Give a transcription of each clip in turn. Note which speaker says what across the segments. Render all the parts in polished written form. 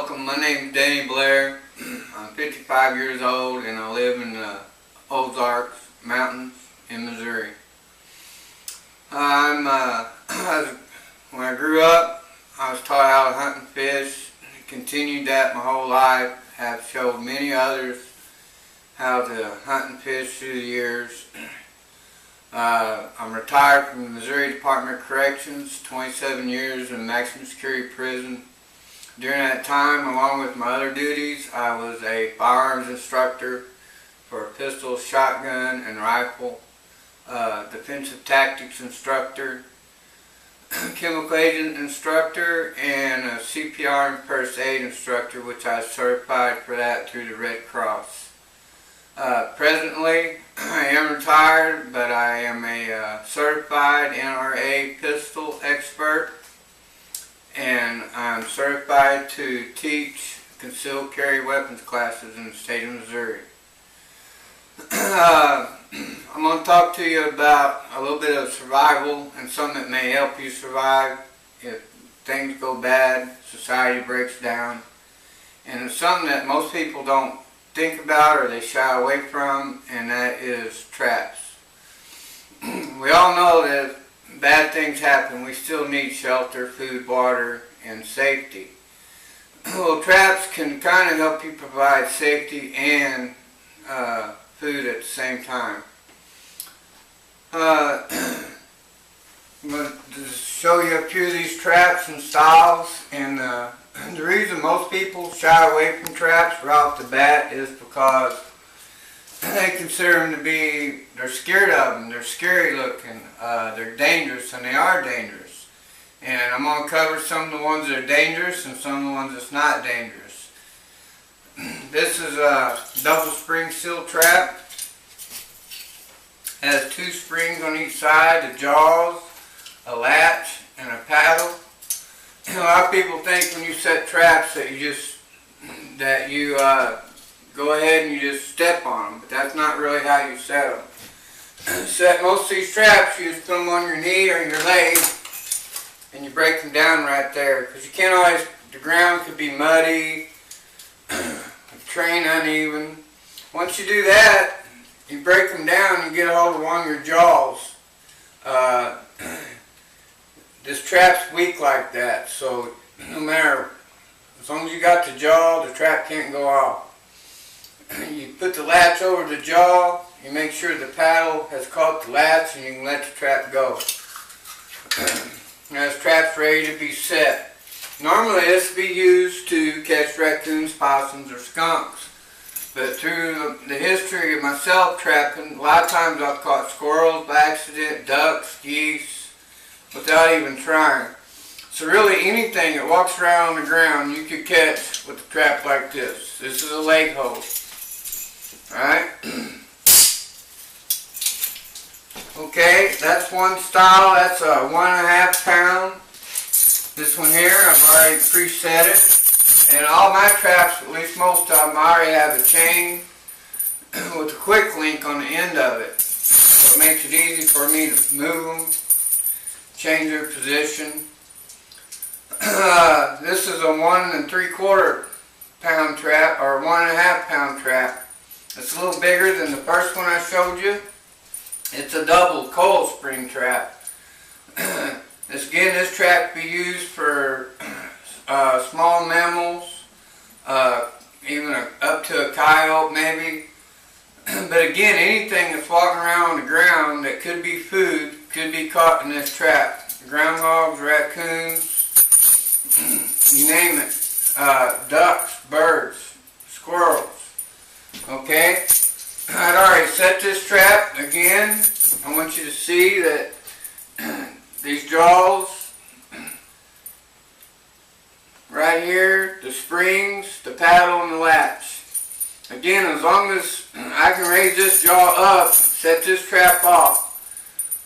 Speaker 1: welcome. My name is Danny Blair. I'm 55 years old and I live in the Ozarks Mountains in Missouri. When I grew up, I was taught how to hunt and fish. Continued that my whole life. Have showed many others how to hunt and fish through the years. I'm retired from the Missouri Department of Corrections, 27 years in maximum security prison. During that time, along with my other duties, I was a firearms instructor for a pistol, shotgun, and rifle, defensive tactics instructor, chemical agent instructor, and a CPR and first aid instructor, which I was certified for that through the Red Cross. Presently, I am retired, but I am a certified NRA pistol expert, and I'm certified to teach concealed carry weapons classes in the state of Missouri. I'm going to talk to you about a little bit of survival and something that may help you survive if things go bad, society breaks down, and it's something that most people don't think about or they shy away from, and that is traps. We all know that if bad things happen, we still need shelter, food, water, and safety. Well, traps can kind of help you provide safety and food at the same time. I'm going to show you a few of these traps and styles, and the reason most people shy away from traps right off the bat is because they consider them to be, they're scared of them, they're scary looking, they're dangerous, and they are dangerous. And I'm going to cover some of the ones that are dangerous and some of the ones that's not dangerous. This is a double spring seal trap. It has two springs on each side, the jaws, a latch, and a paddle. A lot of people think when you set traps that you go ahead and you just step on them, but that's not really how you set them. Set most of these traps, you just put them on your knee or your leg, and you break them down right there, because you can't always, the ground could be muddy, the terrain uneven. Once you do that, you break them down and get a hold of one of your jaws. This trap's weak like that, so no matter, as long as you got the jaw, the trap can't go off. You put the latch over the jaw, you make sure the paddle has caught the latch, and you can let the trap go. Now this trap's ready to be set. Normally this would be used to catch raccoons, possums, or skunks. But through the history of myself trapping, a lot of times I've caught squirrels by accident, ducks, geese, without even trying. So really anything that walks around on the ground you could catch with a trap like this. This is a leg hold. Alright? Okay, that's one style. That's a 1.5 pound. This one here, I've already preset it. And all my traps, at least most of them, I already have a chain with a quick link on the end of it. So it makes it easy for me to move them, change their position. This is a 1 3/4 pound trap, or 1.5 pound trap. It's a little bigger than the first one I showed you. It's a double coil spring trap. This trap can be used for small mammals, even up to a coyote maybe. But again, anything that's walking around on the ground that could be food could be caught in this trap. Groundhogs, raccoons, you name it. Ducks, birds, squirrels. Okay? I'd already set this trap. Again, I want you to see that these jaws right here, the springs, the paddle, and the latch. Again, as long as I can raise this jaw up, set this trap off,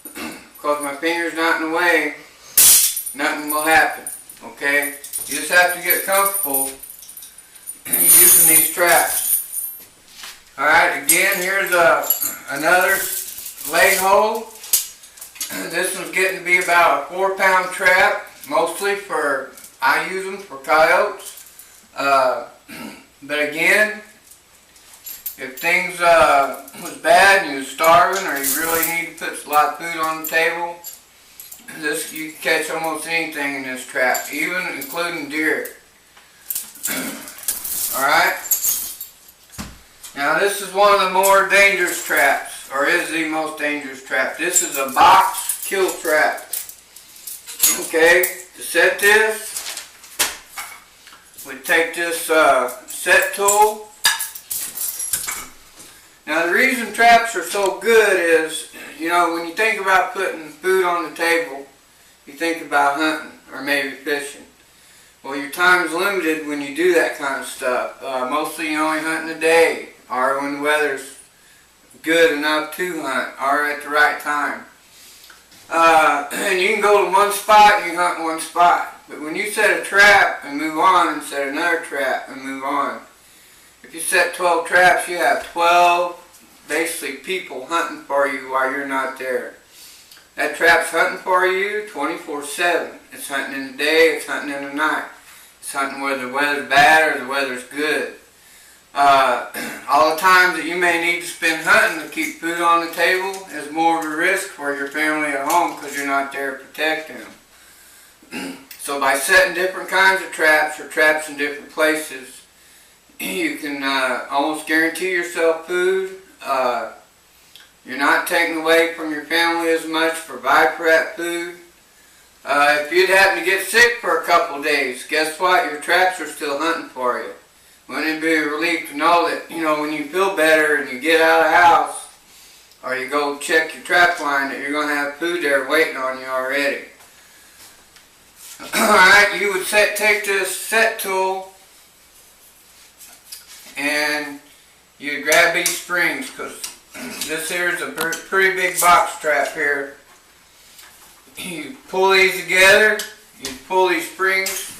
Speaker 1: because my finger's not in the way, nothing will happen. Okay? You just have to get comfortable using these traps. Alright, again, here's another leg hold. This one's getting to be about a 4 pound trap, mostly for, I use them for coyotes. But again, if things was bad and you was starving, or you really need to put a lot of food on the table, you can catch almost anything in this trap, even including deer. Alright? Now this is one of the more dangerous traps, or is the most dangerous trap. This is a box kill trap. Okay, to set this, we take this set tool. Now the reason traps are so good is, you know, when you think about putting food on the table, you think about hunting or maybe fishing. Well, your time is limited when you do that kind of stuff. Mostly you only hunt in the day, or when the weather's good enough to hunt, or at the right time. And you can go to one spot and you hunt in one spot. But when you set a trap and move on and set another trap and move on, if you set 12 traps, you have 12 basically people hunting for you while you're not there. That trap's hunting for you 24/7. It's hunting in the day, it's hunting in the night. It's hunting whether the weather's bad or the weather's good. All the times that you may need to spend hunting to keep food on the table is more of a risk for your family at home because you're not there to protect them. So by setting different kinds of traps, or traps in different places, you can almost guarantee yourself food. You're not taking away from your family as much to provide for that food. If you'd happen to get sick for a couple of days, guess what? Your traps are still hunting for you. Wouldn't it be a relief to know that, you know, when you feel better and you get out of the house, or you go check your trap line, that you're going to have food there waiting on you already. Alright, you would take this set tool and you grab these springs, because this here is a pretty big box trap here. You pull these together, you pull these springs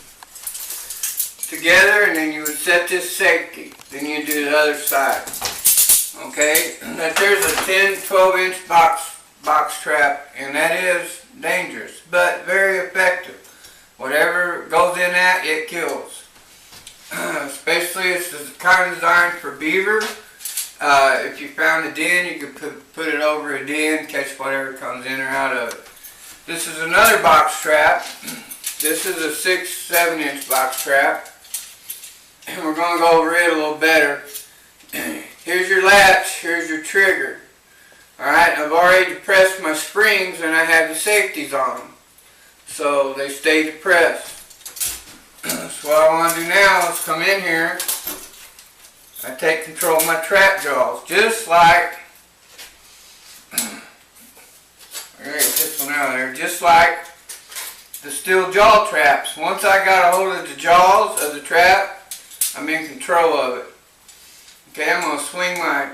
Speaker 1: together, and then you would set this safety. Then you do the other side. Okay, that there's a 10-12 inch box trap, and that is dangerous, but very effective. Whatever goes in that, it kills. Especially it's kind of designed for beaver. If you found a den, you could put it over a den, catch whatever comes in or out of it. This is another box trap. This is a 6-7 inch box trap. And we're going to go over it a little better. Here's your latch, here's your trigger. Alright, I've already depressed my springs and I have the safeties on them. So they stay depressed. So what I want to do now is come in here. I take control of my trap jaws, just like, get this one out of there, just like the steel jaw traps. Once I got a hold of the jaws of the trap, I'm in control of it. Okay, I'm going to swing my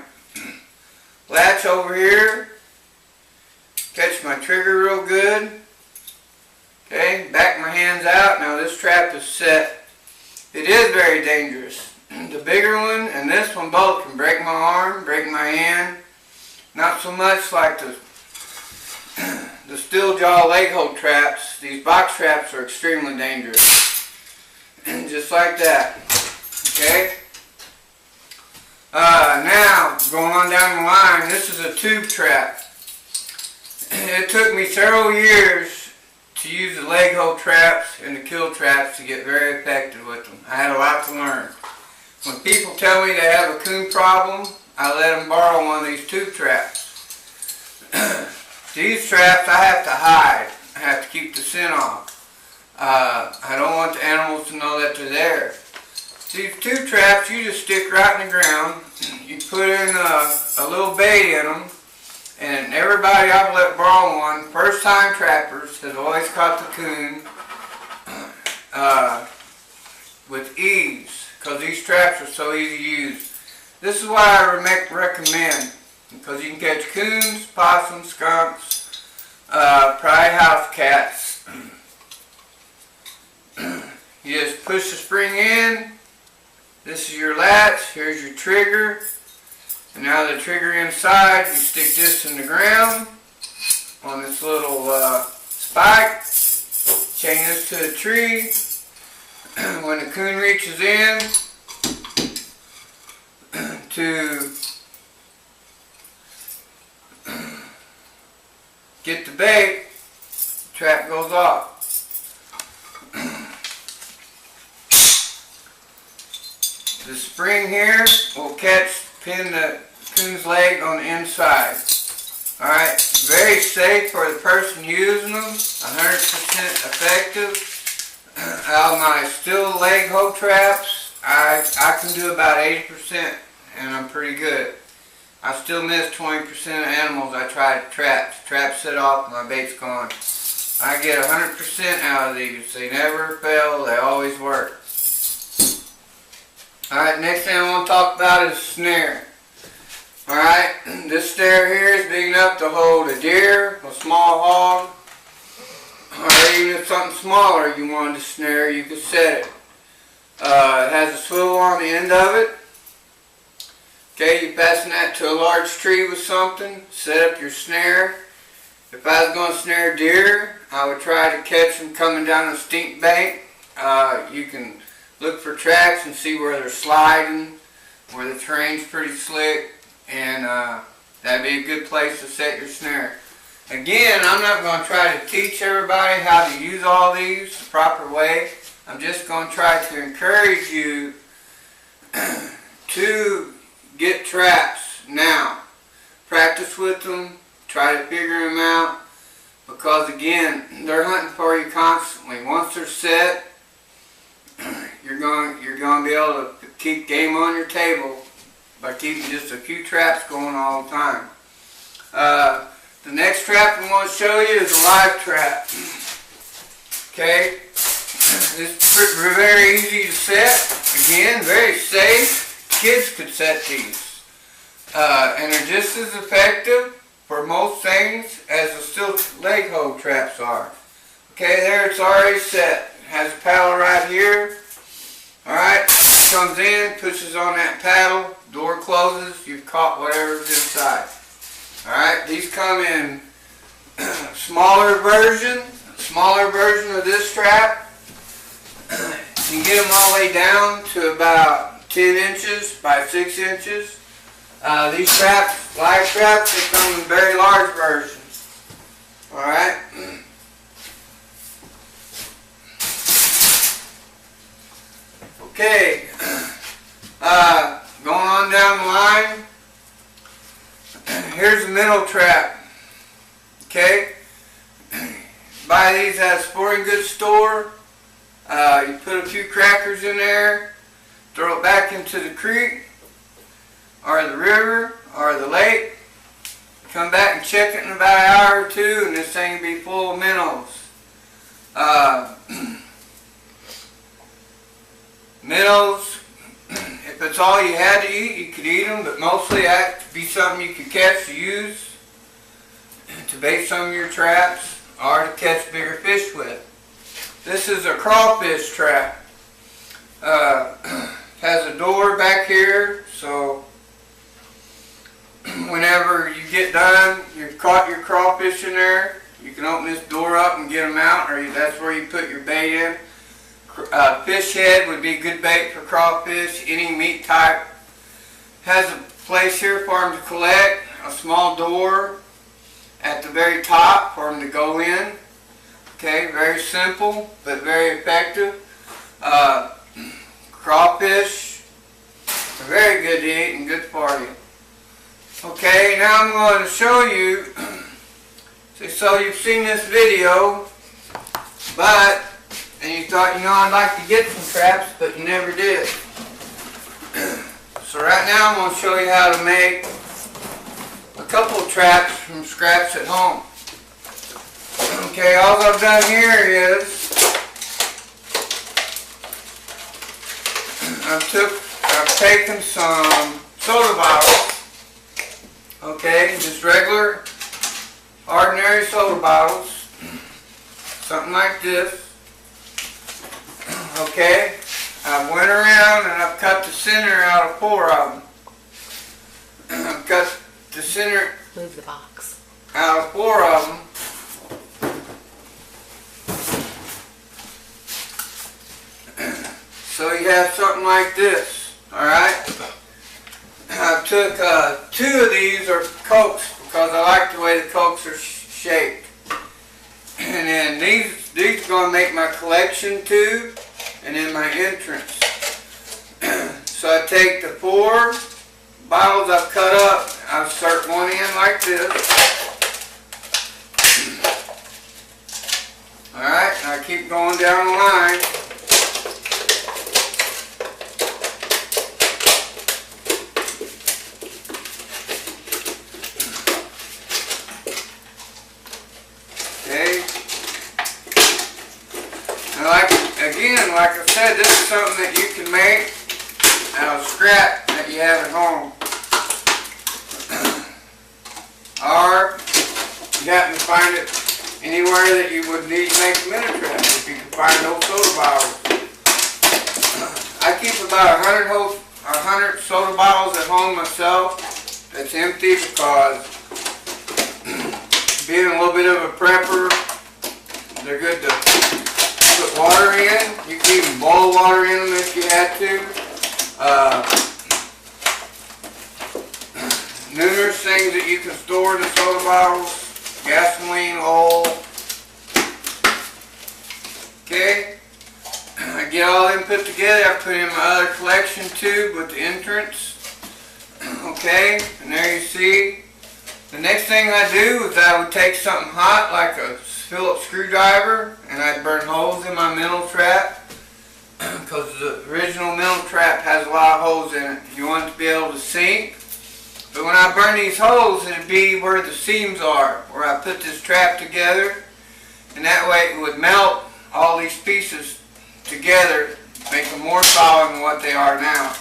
Speaker 1: latch over here, catch my trigger real good. Okay, back my hands out. Now this trap is set. It is very dangerous. The bigger one and this one both can break my arm, break my hand. Not so much like the steel jaw leg hold traps. These box traps are extremely dangerous. Just like that. Okay? Now, going on down the line, this is a tube trap. It took me several years to use the leg hold traps and the kill traps to get very effective with them. I had a lot to learn. When people tell me they have a coon problem, I let them borrow one of these tube traps. These traps I have to hide. I have to keep the scent off. I don't want the animals to know that they're there. These tube traps, you just stick right in the ground. You put in a little bait in them, and everybody I've let borrow one, first time trappers, has always caught the coon with ease, because these traps are so easy to use. This is why I recommend, because you can catch coons, possums, skunks, probably house cats. You just push the spring in. This is your latch, here's your trigger, and now the trigger inside, you stick this in the ground on this little spike, chain this to a tree, when the coon reaches in to get the bait, the trap goes off. The spring here will pin the coon's leg on the inside. Alright, very safe for the person using them, 100% effective. Out of my steel leg hoe traps, I can do about 80%, and I'm pretty good. I still miss 20% of animals I try to trap. The trap set off, my bait's gone. I get 100% out of these. They never fail, they always work. Alright, next thing I want to talk about is snare. Alright, this snare here is big enough to hold a deer, a small hog, or even if something smaller you wanted to snare, you could set it. It has a swivel on the end of it. Okay, you fasten that to a large tree with something, set up your snare. If I was going to snare deer, I would try to catch them coming down a steep bank. You can look for tracks and see where they're sliding, where the terrain's pretty slick, and that'd be a good place to set your snare. Again, I'm not going to try to teach everybody how to use all these the proper way. I'm just going to try to encourage you to get traps now. Practice with them, try to figure them out, because again, they're hunting for you constantly. Once they're set, you're going to be able to keep game on your table by keeping just a few traps going all the time. The next trap we want to show you is a live trap. Okay, it's very easy to set. Again, very safe. Kids could set these, and they're just as effective for most things as the steel leg hoe traps are. Okay, there it's already set. It has a paddle right here. Alright, comes in, pushes on that paddle, door closes, you've caught whatever's inside. Alright, these come in smaller version of this trap. You can get them all the way down to about 10 inches by 6 inches. These traps, live traps, they come in very large versions. Alright. Okay, going on down the line, here's a minnow trap. Okay, buy these at a sporting goods store. You put a few crackers in there, throw it back into the creek, or the river, or the lake. Come back and check it in about an hour or two, and this thing will be full of minnows. Minnows, if it's all you had to eat, you could eat them, but mostly that would be something you could catch to use to bait some of your traps or to catch bigger fish with. This is a crawfish trap. Has a door back here, so whenever you get done, you've caught your crawfish in there, you can open this door up and get them out, or that's where you put your bait in. Fish head would be a good bait for crawfish, any meat type. Has a place here for them to collect, a small door at the very top for them to go in. Okay, very simple but very effective. Crawfish are very good to eat and good for you. Okay, now I'm going to show you, so you've seen this video, and you thought, I'd like to get some traps, but you never did. So right now I'm going to show you how to make a couple of traps from scraps at home. Okay, all I've done here is I've taken some soda bottles. Okay, just regular, ordinary soda bottles. Something like this. Okay, I went around and I've cut the center out of 4 of them. I've cut the center
Speaker 2: Move the box.
Speaker 1: out of 4 of them. So you have something like this, alright? I took 2 of these are Cokes because I like the way the Cokes are shaped. And then these are going to make my collection tube and then my entrance. So I take the 4 bottles I've cut up, I insert one in like this. Alright, and I keep going down the line. Okay. And like I said, this is something that you can make out of scrap that you have at home. Or you happen to find it anywhere that you would need to make a mini trap. If you can find old soda bottles. I keep about 100 soda bottles at home myself that's empty because being a little bit of a prepper, they're good to put water in. You can even boil water in them if you had to. Numerous things that you can store in the soda bottles. Gasoline, oil. Okay. I get all them put together. I put in my other collection tube with the entrance. Okay. And there you see. The next thing I do is I would take something hot like a Phillips screwdriver and I'd burn holes in my mental trap because the original mental trap has a lot of holes in it. You want it to be able to sink. But when I burn these holes, it'd be where the seams are, where I put this trap together, and that way it would melt all these pieces together, make them more solid than what they are now.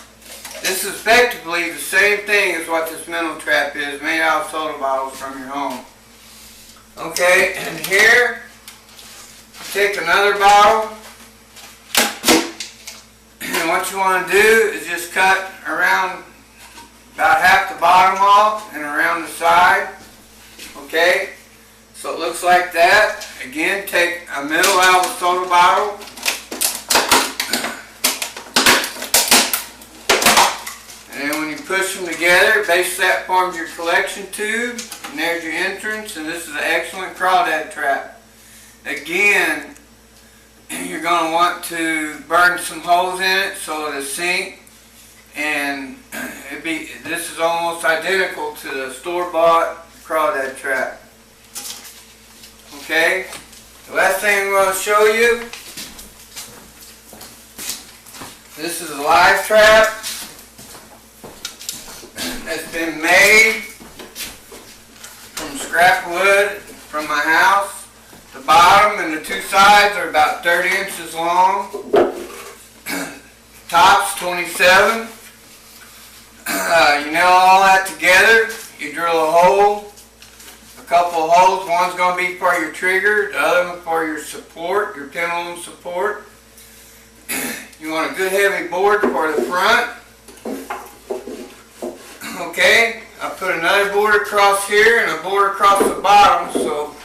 Speaker 1: This is effectively the same thing as what this mental trap is, made out of soda bottles from your home. Okay, and here, take another bottle, and what you want to do is just cut around about half the bottom off and around the side. Okay, so it looks like that. Again, take a middle out of a soda bottle. And then when you push them together, basically that forms your collection tube. And there's your entrance, and this is an excellent crawdad trap. Again, you're going to want to burn some holes in it so it'll sink. And this is almost identical to the store-bought crawdad trap. Okay, the last thing I'm going to show you, this is a live trap that's been made from scrap wood from my house. The bottom and the 2 sides are about 30 inches long. Top's 27. You nail all that together, you drill a hole, a couple of holes. One's going to be for your trigger, the other one for your support, your pendulum support. You want a good heavy board for the front. Okay, I put another board across here and a board across the bottom so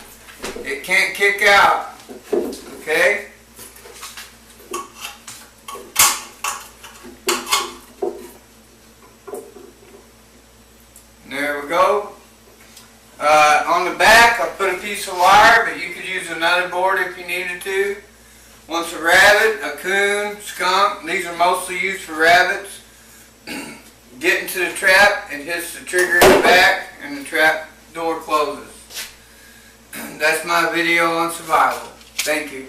Speaker 1: it can't kick out. Okay. There we go. On the back I put a piece of wire, but you could use another board if you needed to. Once a rabbit, a coon, skunk, these are mostly used for rabbits, get into the trap, it hits the trigger in the back and the trap door closes. That's my video on survival. Thank you.